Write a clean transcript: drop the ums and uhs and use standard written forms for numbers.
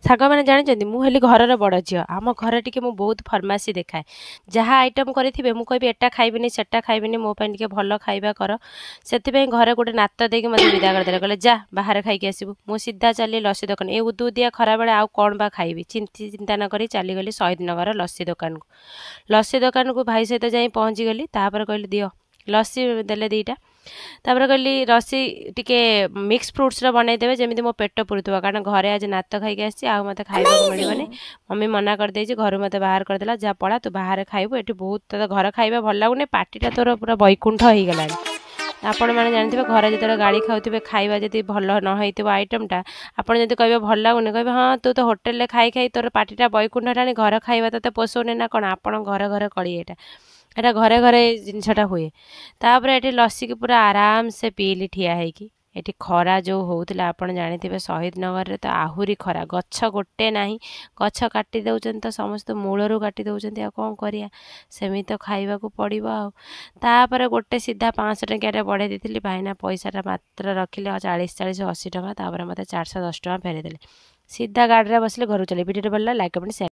ସାଙ୍ଗମାନେ ଜାଣିଛନ୍ତି ମୁଁ ହେଲି ଘରର ବଡ଼ ଝିଅ। ଆମ ଘରେ ଟିକେ ମୁଁ ବହୁତ ଫର୍ମାସି ଦେଖାଏ। ଯାହା ଆଇଟମ୍ କରିଥିବେ ମୁଁ କହିବି ଏଟା ଖାଇବିନି ସେଟା ଖାଇବିନି, ମୋ ପାଇଁ ଟିକେ ଭଲ ଖାଇବା କର। ସେଥିପାଇଁ ଘରେ ଗୋଟେ ନାତ ଦେଇକି ମୋତେ ବିଦା କରିଦେଲେ, କହିଲେ ଯା ବାହାରେ ଖାଇକି ଆସିବୁ। ମୁଁ ସିଧା ଚାଲିଲି ଲସି ଦୋକାନ। ଏ ଉଦୁଉଦିଆ ଖରାବେଳେ ଆଉ କ'ଣ ବା ଖାଇବି, ଚିନ୍ତା ନ କରି ଚାଲିଗଲି ଶହୀଦନଗର ଲସି ଦୋକାନକୁ। ଲସି ଦୋକାନକୁ ଭାଇ ସହିତ ଯାଇ ପହଞ୍ଚିଗଲି। ତାପରେ କହିଲି ଦିଅ, ଲସି ଦେଲେ ଦୁଇଟା। ତାପରେ କହିଲି ଲସି ଟିକେ ମିକ୍ସ ଫ୍ରୁଟ୍ସର ବନେଇଦେବେ ଯେମିତି ମୋ ପେଟ ପୁରୁଥିବ, କାରଣ ଘରେ ଆଜି ନାତ ଖାଇକି ଆସିଛି ଆଉ ମୋତେ ଖାଇବାକୁ ମିଳିବନି। Amazing! ମମି ମନା କରିଦେଇଛି, ଘରୁ ମୋତେ ବାହାର କରିଦେଲା, ଯା ପଳା ତୁ ବାହାରେ ଖାଇବୁ, ଏଠି ବହୁତ ତୋତେ ଘର ଖାଇବା ଭଲ ଲାଗୁନି, ପାଟିଟା ତୋର ପୁରା ବୈକୁଣ୍ଠ ହେଇଗଲାଣି। ଆପଣମାନେ ଜାଣିଥିବେ ଘରେ ଯେତେବେଳେ ଗାଳି ଖାଉଥିବେ ଖାଇବା ଯଦି ଭଲ ନ ହେଇଥିବ ଆଇଟମ୍ଟା, ଆପଣ ଯଦି କହିବେ ଭଲ ଲାଗୁନି, କହିବେ ହଁ ତୁ ତ ହୋଟେଲରେ ଖାଇ ଖାଇ ତୋର ପାଟିଟା ବୈକୁଣ୍ଠ ହେଲାଣି, ଘର ଖାଇବା ତୋତେ ପୋଷଉନି ନା କ'ଣ? ଆପଣ ଘରେ ଘରେ କଳି ଏଇଟା, ଏଇଟା ଘରେ ଘରେ ଏଇ ଜିନିଷଟା ହୁଏ। ତାପରେ ଏଠି ଲସିକି ପୁରା ଆରାମସେ ପିଇଲି ଠିଆ ହେଇକି। ଏଠି ଖରା ଯେଉଁ ହଉଥିଲା ଆପଣ ଜାଣିଥିବେ, ଶହୀଦନଗରରେ ତ ଆହୁରି ଖରା, ଗଛ ଗୋଟେ ନାହିଁ। ଗଛ କାଟି ଦେଉଛନ୍ତି ତ ସମସ୍ତେ ମୂଳରୁ କାଟି ଦେଉଛନ୍ତି, ଆଉ କ'ଣ କରିବା, ସେମିତି ତ ଖାଇବାକୁ ପଡ଼ିବ ଆଉ। ତାପରେ ଗୋଟେ ସିଧା 500 ଟଙ୍କିଆରେ ବଢ଼େଇ ଦେଇଥିଲି, ଭାଇନା ପଇସାଟା ମାତ୍ର ରଖିଲେ 40 80 ଟଙ୍କା, ତାପରେ ମୋତେ 410 ଟଙ୍କା ଫେରେଇଦେଲେ। ସିଧା ଗାଡ଼ିରେ ବସିଲେ ଘରକୁ ଚାଲି। ଭିଡ଼ିଓ ଭଲ ଲାଗିଲା, ଲାଇକ୍ କମେଣ୍ଟ ସେୟାର।